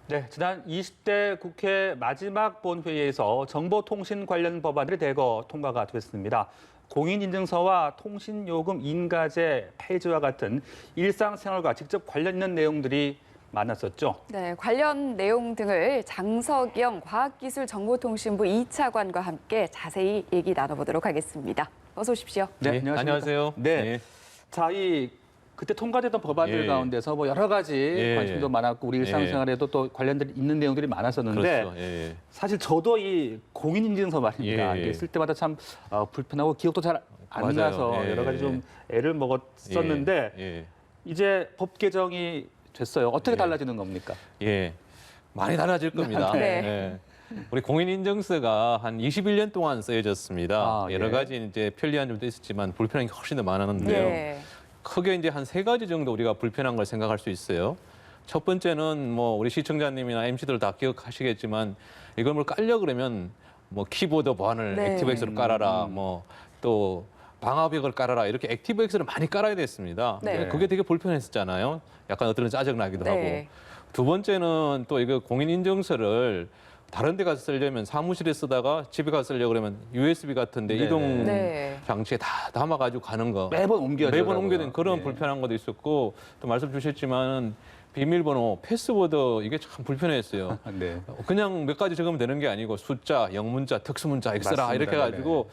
네, 지난 20대 국회 마지막 본회의에서 정보통신 관련 법안들이 대거 통과가 됐습니다. 공인인증서와 통신요금 인가제 폐지와 같은 일상생활과 직접 관련 있는 내용들이 많았었죠. 네, 관련 내용 등을 장석영 과학기술정보통신부 2차관과 함께 자세히 얘기 나눠보도록 하겠습니다. 어서 오십시오. 네, 네, 안녕하십니까. 안녕하세요. 네. 네. 자, 그때 통과됐던 법안들 예. 가운데서 뭐 여러 가지 예. 관심도 많았고 우리 일상생활에도 또 관련된 있는 내용들이 많았었는데 그렇죠. 예. 사실 저도 이 공인인증서 말입니다. 예. 이게 쓸 때마다 참 불편하고 기억도 잘 안 맞아요. 나서 예. 여러 가지 좀 애를 먹었었는데 예. 이제 법 개정이 됐어요. 어떻게 예. 달라지는 겁니까? 예. 많이 달라질 겁니다. 네. 예. 우리 공인인증서가 한 21년 동안 쓰여졌습니다. 아, 여러 예. 가지 이제 편리한 점도 있었지만 불편한 게 훨씬 더 많았는데요. 네. 크게 이제 한 세 가지 정도 우리가 불편한 걸 생각할 수 있어요. 첫 번째는 뭐 우리 시청자님이나 MC들 다 기억하시겠지만 이걸 뭘 깔려 그러면 뭐 키보드 보안을 네. 액티브엑스로 깔아라, 뭐 또 방화벽을 깔아라 이렇게 액티브엑스를 많이 깔아야 됐습니다. 네. 그게 되게 불편했었잖아요. 약간 어떤 짜증 나기도 네. 하고. 두 번째는 또 이거 공인인증서를 다른 데 가서 쓰려면 사무실에 쓰다가 집에 가서 쓰려고 그러면 USB 같은데 네. 이동 네. 장치에 다 담아가지고 가는 거. 매번 옮겨야 매번 되더라고요. 옮겨야 되는 그런 예. 불편한 것도 있었고 또 말씀 주셨지만 비밀번호, 패스워드 이게 참 불편했어요. 네. 그냥 몇 가지 적으면 되는 게 아니고 숫자, 영문자, 특수문자 이렇게 쓰라 맞습니다. 이렇게 해가지고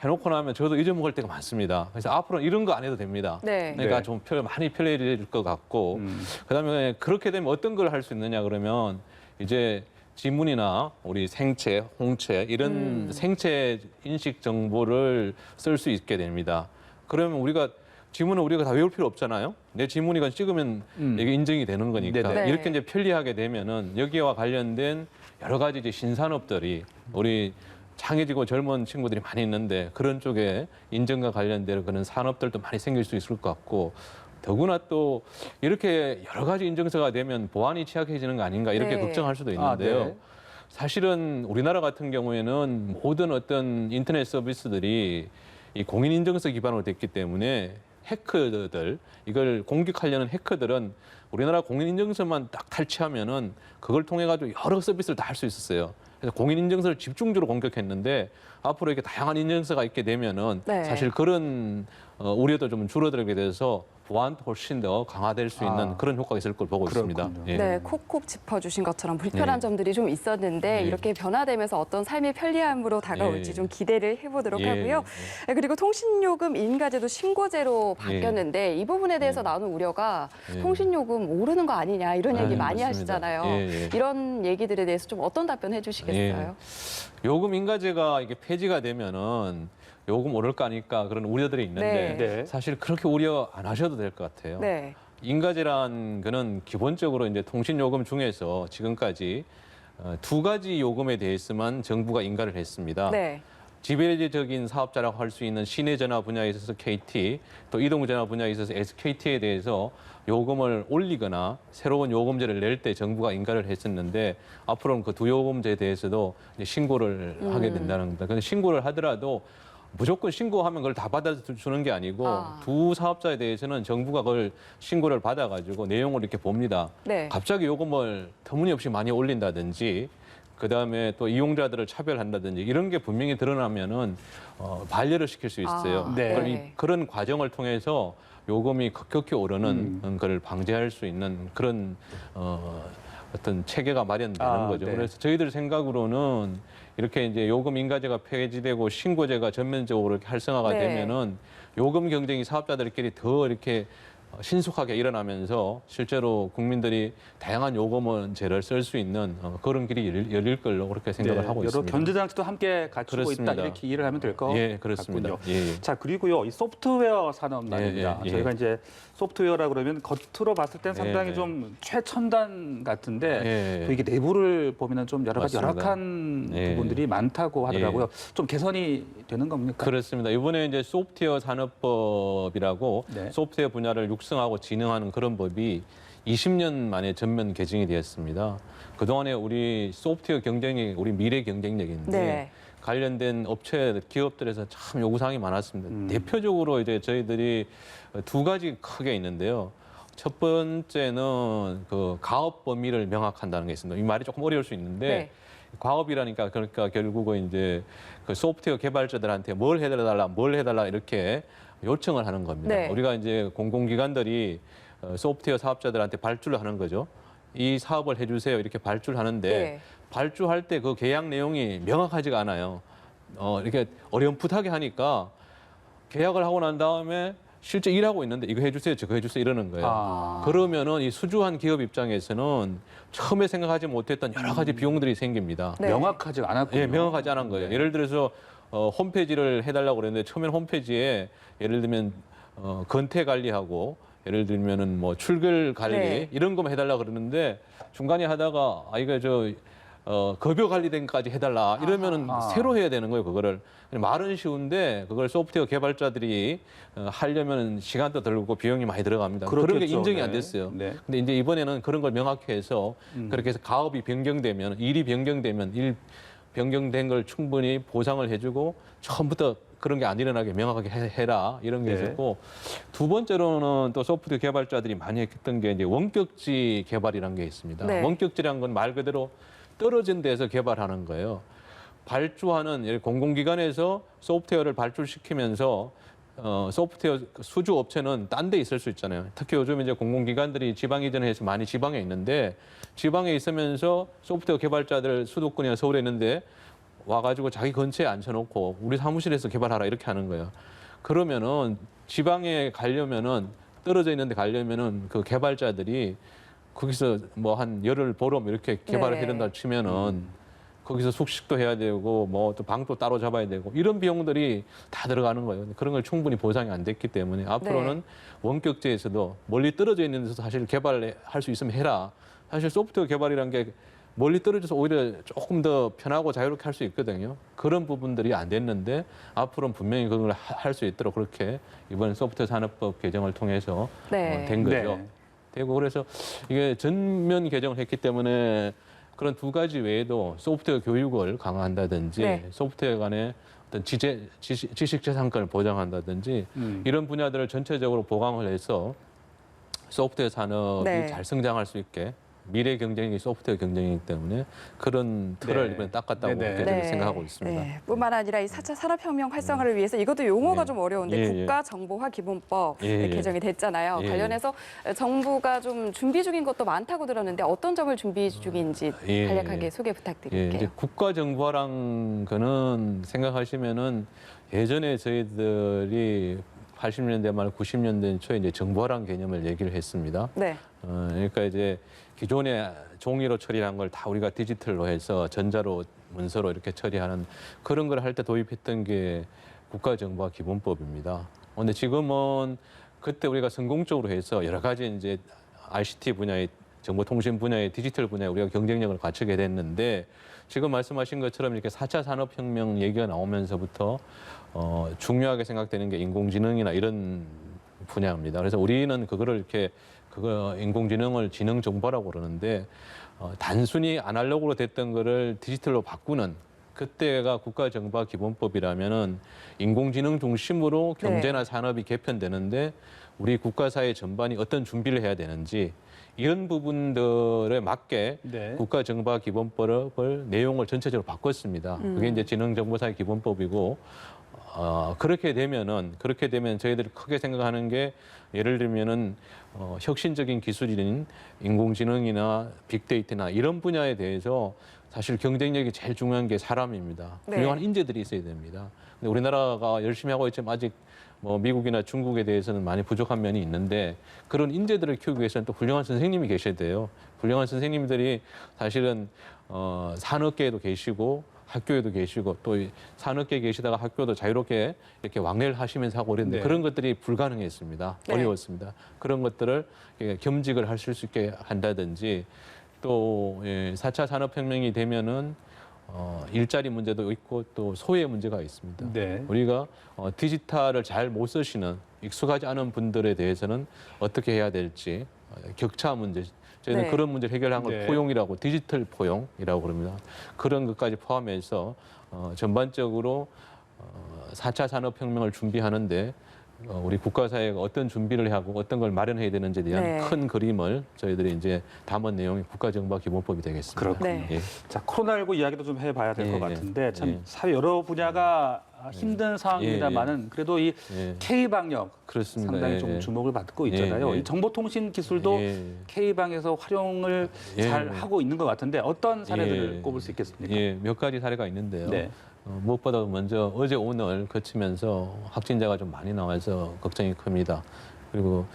해놓고 나면 저도 잊어먹을 때가 많습니다. 그래서 앞으로는 이런 거 안 해도 됩니다. 네. 그러니까 네. 좀 많이 편리해질 것 같고 그다음에 그렇게 되면 어떤 걸 할 수 있느냐 그러면 이제 지문이나 우리 생체, 홍채 이런 생체 인식 정보를 쓸 수 있게 됩니다. 그러면 지문은 우리가 다 외울 필요 없잖아요. 내 지문이건 찍으면 이게 인정이 되는 거니까 네네. 네. 이렇게 이제 편리하게 되면은 여기와 관련된 여러 가지 이제 신산업들이 우리 창의지고 젊은 친구들이 많이 있는데 그런 쪽에 인증과 관련된 그런 산업들도 많이 생길 수 있을 것 같고 더구나 또 이렇게 여러 가지 인증서가 되면 보안이 취약해지는 거 아닌가 이렇게 네. 걱정할 수도 있는데요. 아, 네. 사실은 우리나라 같은 경우에는 모든 어떤 인터넷 서비스들이 이 공인인증서 기반으로 됐기 때문에 해커들, 이걸 공격하려는 해커들은 우리나라 공인인증서만 딱 탈취하면은 그걸 통해 가지고 여러 서비스를 다 할 수 있었어요. 그래서 공인인증서를 집중적으로 공격했는데 앞으로 이렇게 다양한 인증서가 있게 되면은 네. 사실 그런 우려도 좀 줄어들게 돼서 보안도 훨씬 더 강화될 수 있는 아. 그런 효과가 있을 걸 보고 있습니다. 그렇군요. 예. 네, 콕콕 짚어주신 것처럼 불편한 네. 점들이 좀 있었는데 네. 이렇게 변화되면서 어떤 삶의 편리함으로 다가올지 네. 좀 기대를 해보도록 예, 하고요. 네, 그리고 통신요금 인가제도 신고제로 바뀌었는데 이 부분에 대해서 나오는 우려가 예. 통신요금 오르는 거 아니냐 이런 얘기 많이 맞습니다. 하시잖아요. 예, 예. 이런 얘기들에 대해서 좀 어떤 답변 해주시겠어요? 요금 인가제가 이게 폐지가 되면은 요금 오를 거 아니까 그런 우려들이 있는데 네. 사실 그렇게 우려 안 하셔도 될 것 같아요. 네. 인가제란 거는 기본적으로 이제 통신 요금 중에서 지금까지 두 가지 요금에 대해서만 정부가 인가를 했습니다. 네. 지배적인 사업자라고 할 수 있는 시내 전화 분야에 있어서 KT, 또 이동 전화 분야에 있어서 SKT에 대해서 요금을 올리거나 새로운 요금제를 낼 때 정부가 인가를 했었는데 앞으로는 그 두 요금제에 대해서도 이제 신고를 하게 된다는 겁니다. 근데 신고를 하더라도 무조건 신고하면 그걸 다 받아주는 게 아니고 두 사업자에 대해서는 정부가 그걸 신고를 받아가지고 내용을 이렇게 봅니다. 네. 갑자기 요금을 터무니없이 많이 올린다든지 그다음에 또 이용자들을 차별한다든지 이런 게 분명히 드러나면은 반려를 시킬 수 있어요. 아, 네. 그럼 그런 과정을 통해서 요금이 급격히 오르는 걸 방지할 수 있는 그런 어떤 체계가 마련되는 아, 거죠. 네. 그래서 저희들 생각으로는 이렇게 이제 요금 인가제가 폐지되고 신고제가 전면적으로 이렇게 활성화가 네. 되면은 요금 경쟁이 사업자들끼리 더 이렇게 신속하게 일어나면서 실제로 국민들이 다양한 요금제를 쓸 수 있는 그런 길이 열릴 걸로 그렇게 생각을 하고 여러 있습니다. 견제 장치도 함께 갖추고 그렇습니다. 있다 이렇게 이해를 하면 될 것 예, 그렇습니다. 같군요. 예, 예. 자, 그리고요, 이 소프트웨어 산업 말입니다. 예, 예. 저희가 이제 소프트웨어라 그러면 겉으로 봤을 땐 상당히 예. 좀 최첨단 같은데 예. 또 이게 내부를 보면은 좀 여러 가지 맞습니다. 열악한 예. 부분들이 많다고 하더라고요. 좀 개선이 되는 겁니까? 그렇습니다. 이번에 이제 소프트웨어 산업법이라고 네. 소프트웨어 분야를 육성하고 진흥하는 그런 법이 20년 만에 전면 개정이 되었습니다. 그동안에 우리 소프트웨어 경쟁력이 우리 미래 경쟁력인데 네. 관련된 업체, 기업들에서 참 요구사항이 많았습니다. 대표적으로 이제 저희들이 두 가지 크게 있는데요. 첫 번째는 그 가업 범위를 명확한다는 게 있습니다. 이 말이 조금 어려울 수 있는데 네. 과업이라니까 그러니까 결국은 이제 그 소프트웨어 개발자들한테 뭘 해달라 이렇게 요청을 하는 겁니다. 네. 우리가 이제 공공기관들이 소프트웨어 사업자들한테 발주를 하는 거죠. 이 사업을 해주세요 이렇게 발주하는데 네. 발주할 때 그 계약 내용이 명확하지가 않아요. 이렇게 어렴풋하게 하니까 계약을 하고 난 다음에 실제 일하고 있는데 이거 해주세요, 저거 해주세요 이러는 거예요. 아. 그러면은 이 수주한 기업 입장에서는 처음에 생각하지 못했던 여러 가지 비용들이 생깁니다. 네. 명확하지 않았군요. 예, 명확하지 않은 거예요. 네. 예를 들어서 홈페이지를 해달라고 그랬는데 처음엔 홈페이지에 예를 들면 건태 관리하고 예를 들면은 뭐 출결 관리 네. 이런 거만 해달라 그러는데 중간에 하다가 이거 급여 관리된까지 해달라 이러면은 아하. 새로 해야 되는 거예요 그거를. 말은 쉬운데 그걸 소프트웨어 개발자들이 하려면 시간도 들고 비용이 많이 들어갑니다. 그런 게 그렇겠죠. 인정이 네. 안 됐어요. 네. 근데 이제 이번에는 그런 걸 명확히 해서 그렇게 해서 가업이 변경되면 일이 변경되면 일 변경된 걸 충분히 보상을 해주고 처음부터 그런 게 안 일어나게 명확하게 해라 이런 게 네. 있었고 두 번째로는 또 소프트웨어 개발자들이 많이 했던 게 이제 원격지 개발이라는 게 있습니다. 네. 원격지라는 건 말 그대로 떨어진 데서 개발하는 거예요. 발주하는 공공기관에서 소프트웨어를 발주시키면서 소프트웨어 수주 업체는 딴 데 있을 수 있잖아요. 특히 요즘 이제 공공기관들이 지방 이전해서 많이 지방에 있는데 지방에 있으면서 소프트웨어 개발자들 수도권이나 서울에 있는데 와가지고 자기 근처에 앉혀놓고 우리 사무실에서 개발하라 이렇게 하는 거예요. 그러면은 지방에 가려면은 떨어져 있는데 가려면은 그 개발자들이 거기서 뭐 한 열흘 보름 이렇게 개발을 네. 해야 된다 치면은 거기서 숙식도 해야 되고 뭐 또 방도 따로 잡아야 되고 이런 비용들이 다 들어가는 거예요. 그런 걸 충분히 보상이 안 됐기 때문에 앞으로는 네. 원격지에서도 멀리 떨어져 있는 데서 사실 개발할 수 있으면 해라. 사실 소프트웨어 개발이란 게 멀리 떨어져서 오히려 조금 더 편하고 자유롭게 할 수 있거든요. 그런 부분들이 안 됐는데 앞으로는 분명히 그걸 할 수 있도록 그렇게 이번 소프트웨어 산업법 개정을 통해서 네. 된 거죠. 네. 되고 그래서 이게 전면 개정을 했기 때문에 그런 두 가지 외에도 소프트웨어 교육을 강화한다든지 네. 소프트웨어 간의 어떤 지식재산권을 보장한다든지 이런 분야들을 전체적으로 보강을 해서 소프트웨어 산업이 네. 잘 성장할 수 있게 미래 경쟁이 소프트웨어 경쟁이기 때문에 그런 틀을 네. 이번에 닦았다고 네, 네. 그렇게 저는 생각하고 있습니다. 네. 뿐만 아니라 이 4차 산업혁명 활성화를 위해서 이것도 용어가 예. 좀 어려운데 예, 예. 국가정보화기본법 예, 예. 개정이 됐잖아요. 예, 예. 관련해서 정부가 좀 준비 중인 것도 많다고 들었는데 어떤 점을 준비 중인지 예, 간략하게 예. 소개 예, 부탁드릴게요. 이제 국가정보화란 거는 생각하시면은 예전에 저희들이 80년대 말 90년대 초에 이제 정보화란 개념을 얘기를 했습니다. 네. 그러니까 이제 기존에 종이로 처리한 걸 다 우리가 디지털로 해서 전자로 문서로 이렇게 처리하는 그런 걸 할 때 도입했던 게 국가정보화 기본법입니다. 그런데 지금은 그때 우리가 성공적으로 해서 여러 가지 이제 ICT 분야의 정보통신 분야의 디지털 분야에 우리가 경쟁력을 갖추게 됐는데 지금 말씀하신 것처럼 이렇게 4차 산업혁명 얘기가 나오면서부터 중요하게 생각되는 게 인공지능이나 이런 분야입니다. 그래서 우리는 그거를 이렇게 인공지능을 지능정보라고 그러는데 단순히 아날로그로 됐던 거를 디지털로 바꾸는 그때가 국가정보화 기본법이라면은 인공지능 중심으로 경제나 산업이 개편되는데 우리 국가사회 전반이 어떤 준비를 해야 되는지 이런 부분들에 맞게 네. 국가정보화 기본법을 내용을 전체적으로 바꿨습니다. 그게 이제 지능정보사회 기본법이고 그렇게 되면 저희들이 크게 생각하는 게 예를 들면은 혁신적인 기술인 인공지능이나 빅데이터나 이런 분야에 대해서 사실 경쟁력이 제일 중요한 게 사람입니다. 네. 훌륭한 인재들이 있어야 됩니다. 근데 우리나라가 열심히 하고 있지만 아직 뭐 미국이나 중국에 대해서는 많이 부족한 면이 있는데 그런 인재들을 키우기 위해서는 또 훌륭한 선생님이 계셔야 돼요. 훌륭한 선생님들이 사실은 산업계에도 계시고 학교에도 계시고 또 산업계에 계시다가 학교도 자유롭게 이렇게 왕래를 하시면서 하고 그랬는데 네. 그런 것들이 불가능했습니다. 네. 어려웠습니다. 그런 것들을 겸직을 하실 수 있게 한다든지 또 4차 산업혁명이 되면은 일자리 문제도 있고 또 소외 문제가 있습니다. 네. 우리가 디지털을 잘 못 쓰시는 익숙하지 않은 분들에 대해서는 어떻게 해야 될지 격차 문제 저희는 네. 그런 문제를 해결한 걸 네. 포용이라고 디지털 포용이라고 그럽니다. 그런 것까지 포함해서 전반적으로 4차 산업혁명을 준비하는데 우리 국가사회가 어떤 준비를 하고 어떤 걸 마련해야 되는지에 대한 네. 큰 그림을 저희들이 이제 담은 내용이 국가정보기본법이 되겠습니다. 그렇군요. 네. 예. 자, 코로나19 이야기도 좀 해봐야 될 것 예, 같은데 참 예. 사회 여러 분야가 힘든 상황입니다만은 그래도 이 예. K방역 그렇습니다. 상당히 예, 좀 예. 주목을 받고 있잖아요. 예, 예. 이 정보통신 기술도 예. K방에서 활용을 예, 잘 예. 하고 있는 것 같은데 어떤 사례들을 예. 꼽을 수 있겠습니까? 예, 몇 가지 사례가 있는데요. 네. 무엇보다 먼저 어제 오늘 거치면서 확진자가 좀 많이 나와서 걱정이 큽니다. 그리고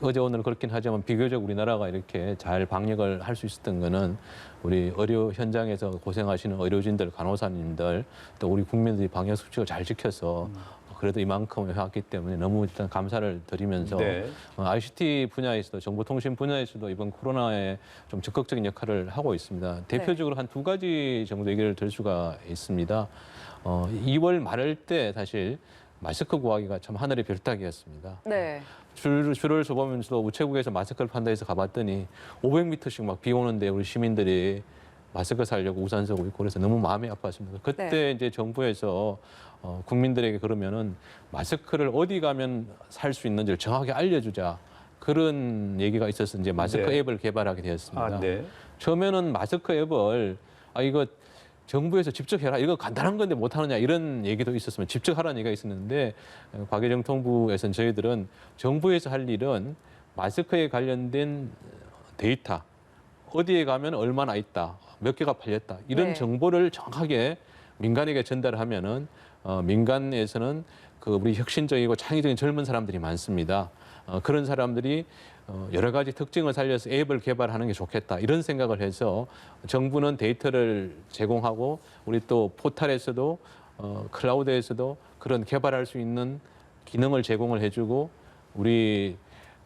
어제 오늘 그렇긴 하지만 비교적 우리나라가 이렇게 잘 방역을 할 수 있었던 거는 우리 의료 현장에서 고생하시는 의료진들, 간호사님들 또 우리 국민들이 방역 수칙을 잘 지켜서 그래도 이만큼 해왔기 때문에 너무 일단 감사를 드리면서 네. ICT 분야에서도 정보통신 분야에서도 이번 코로나에 좀 적극적인 역할을 하고 있습니다. 대표적으로 한 두 가지 정도 얘기를 들 수가 있습니다. 2월 말일 때 사실 마스크 구하기가 참 하늘의 별따기였습니다. 네. 줄을 서보면서도 우체국에서 마스크를 판다 해서 가봤더니 500m씩 막 비 오는데 우리 시민들이 마스크 사려고 우산 쓰고 있고 그래서 너무 마음이 아팠습니다. 그때 네. 이제 정부에서 국민들에게 그러면은 마스크를 어디 가면 살 수 있는지를 정확하게 알려주자 그런 얘기가 있어서 이제 마스크 네. 앱을 개발하게 되었습니다. 아, 네. 처음에는 마스크 앱을 이거 정부에서 직접 해라. 이거 간단한 건데 못하느냐 이런 얘기도 있었으면 직접 하라는 얘기가 있었는데 박예정 통부에서는 저희들은 정부에서 할 일은 마스크에 관련된 데이터 어디에 가면 얼마나 있다, 몇 개가 팔렸다 이런 네. 정보를 정확하게 민간에게 전달하면은 민간에서는 그 우리 혁신적이고 창의적인 젊은 사람들이 많습니다. 그런 사람들이 여러 가지 특징을 살려서 앱을 개발하는 게 좋겠다 이런 생각을 해서 정부는 데이터를 제공하고 우리 또 포털에서도 클라우드에서도 그런 개발할 수 있는 기능을 제공을 해주고 우리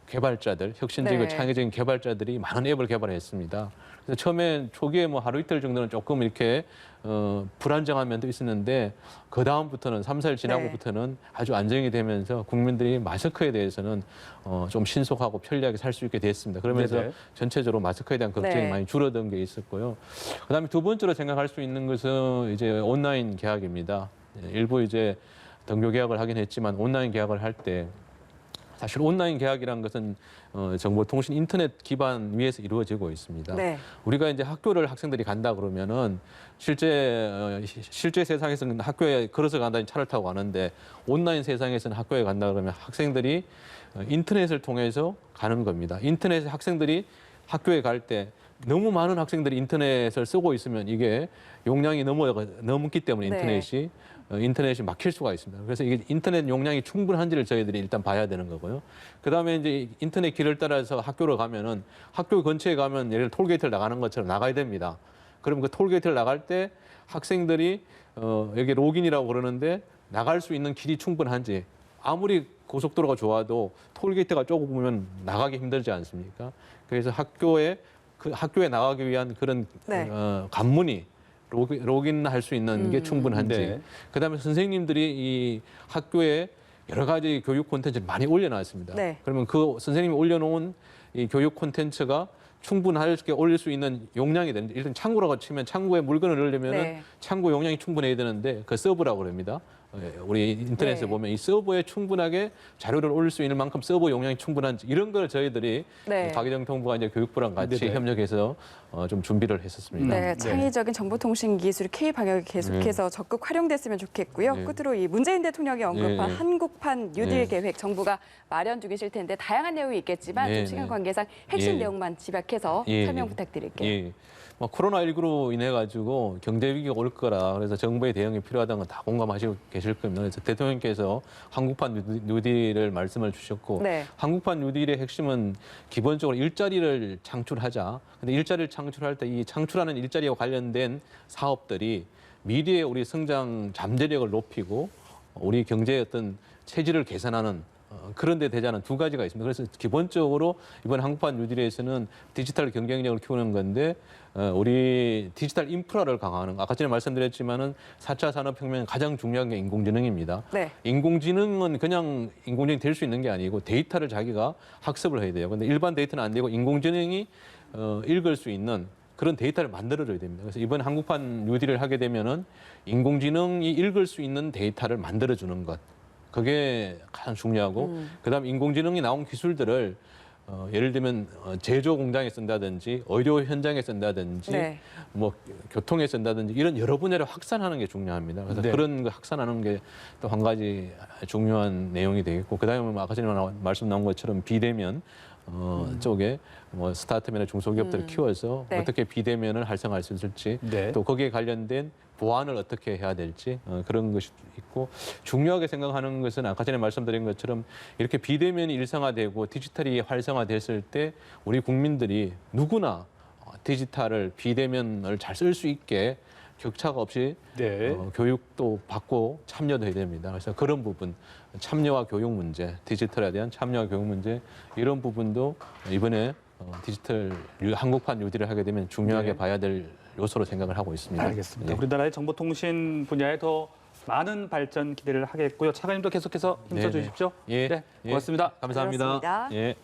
개발자들 혁신적이고 네. 창의적인 개발자들이 많은 앱을 개발했습니다. 그래서 처음에 초기에 뭐 하루 이틀 정도는 조금 이렇게 불안정한 면도 있었는데 그 다음부터는 3, 4일 지나고부터는 아주 안정이 되면서 국민들이 마스크에 대해서는 좀 신속하고 편리하게 살 수 있게 됐습니다. 그러면서 네네. 전체적으로 마스크에 대한 걱정이 네. 많이 줄어든 게 있었고요. 그다음에 두 번째로 생각할 수 있는 것은 이제 온라인 계약입니다. 일부 이제 등교 계약을 하긴 했지만 온라인 계약을 할 때 사실 온라인 계약이라는 것은 정보통신 인터넷 기반 위에서 이루어지고 있습니다. 네. 우리가 이제 학교를 학생들이 간다 그러면은 실제 세상에서는 학교에 걸어서 간다니 차를 타고 가는데 온라인 세상에서는 학교에 간다 그러면 학생들이 인터넷을 통해서 가는 겁니다. 인터넷에 학생들이 학교에 갈 때 너무 많은 학생들이 인터넷을 쓰고 있으면 이게 용량이 넘기 때문에 네. 인터넷이 막힐 수가 있습니다. 그래서 이게 인터넷 용량이 충분한지를 저희들이 일단 봐야 되는 거고요. 그다음에 이제 인터넷 길을 따라서 학교로 가면은 학교 근처에 가면 예를 들어 톨게이트를 나가는 것처럼 나가야 됩니다. 그러면 그 톨게이트를 나갈 때 학생들이 여기 로긴이라고 그러는데 나갈 수 있는 길이 충분한지 아무리 고속도로가 좋아도 톨게이트가 좁으면 나가기 힘들지 않습니까? 그래서 학교에 나가기 위한 그런 네. 관문이 로그인할 수 있는 게 충분한지. 네. 그다음에 선생님들이 이 학교에 여러 가지 교육 콘텐츠를 많이 올려놨습니다. 네. 그러면 그 선생님이 올려놓은 이 교육 콘텐츠가 충분하게 올릴 수 있는 용량이 되는데 일단 창구라고 치면 창구에 물건을 넣으려면은 네. 창구 용량이 충분해야 되는데 그 서버라고 그럽니다. 우리 인터넷에 네. 보면 이 서버에 충분하게 자료를 올릴 수 있는 만큼 서버 용량이 충분한지 이런 걸 저희들이 네. 박예정 통부가 이제 교육부랑 같이 네네. 협력해서 좀 준비를 했었습니다. 네, 창의적인 정보통신 기술 K방역이 계속해서 적극 활용됐으면 좋겠고요. 네. 끝으로 이 문재인 대통령이 언급한 네. 한국판 뉴딜 네. 계획 정부가 마련 중이실 텐데 다양한 내용이 있겠지만 네, 좀 시간 네. 관계상 핵심 예. 내용만 집약해서 예, 설명 예. 부탁드릴게요. 예. 코로나19로 인해 가지고 경제 위기가 올 거라 그래서 정부의 대응이 필요하다는 건 다 공감하시고 계실 겁니다. 그래서 대통령께서 한국판 뉴딜을 말씀을 주셨고 네. 한국판 뉴딜의 핵심은 기본적으로 일자리를 창출하자. 근데 일자리를 창출할 때 이 창출하는 일자리와 관련된 사업들이 미래의 우리 성장 잠재력을 높이고 우리 경제의 어떤 체질을 개선하는 그런 데 되자는 두 가지가 있습니다. 그래서 기본적으로 이번 한국판 뉴딜에서는 디지털 경쟁력을 키우는 건데 우리 디지털 인프라를 강화하는 거. 아까 전에 말씀드렸지만은 4차 산업혁명 가장 중요한 게 인공지능입니다. 네. 인공지능은 그냥 인공지능이 될 수 있는 게 아니고 데이터를 자기가 학습을 해야 돼요. 근데 일반 데이터는 안 되고 인공지능이 읽을 수 있는 그런 데이터를 만들어줘야 됩니다. 그래서 이번 한국판 뉴딜을 하게 되면은 인공지능이 읽을 수 있는 데이터를 만들어주는 것. 그게 가장 중요하고 그다음 인공지능이 나온 기술들을 예를 들면 제조 공장에 쓴다든지 의료 현장에 쓴다든지 네. 뭐 교통에 쓴다든지 이런 여러 분야를 확산하는 게 중요합니다. 그래서 네. 그런 거 확산하는 게 또 한 가지 중요한 내용이 되겠고 그다음에 아까 전에 말씀 나온 것처럼 비대면 쪽에 뭐 스타트업이나 중소기업들을 키워서 네. 어떻게 비대면을 활성화할 수 있을지 네. 또 거기에 관련된 보완을 어떻게 해야 될지 그런 것이 있고 중요하게 생각하는 것은 아까 전에 말씀드린 것처럼 이렇게 비대면이 일상화되고 디지털이 활성화됐을 때 우리 국민들이 누구나 디지털을 비대면을 잘 쓸 수 있게 격차가 없이 네. 교육도 받고 참여도 해야 됩니다. 그래서 그런 부분 참여와 교육 문제, 디지털에 대한 참여와 교육 문제 이런 부분도 이번에 디지털 한국판 뉴딜을 하게 되면 중요하게 네. 봐야 될 요소로 생각을 하고 있습니다. 알겠습니다. 예. 우리나라의 정보통신 분야에 더 많은 발전 기대를 하겠고요. 차관님도 계속해서 힘써 네네. 주십시오. 예. 네, 예. 고맙습니다. 감사합니다. 그렇습니다. 예.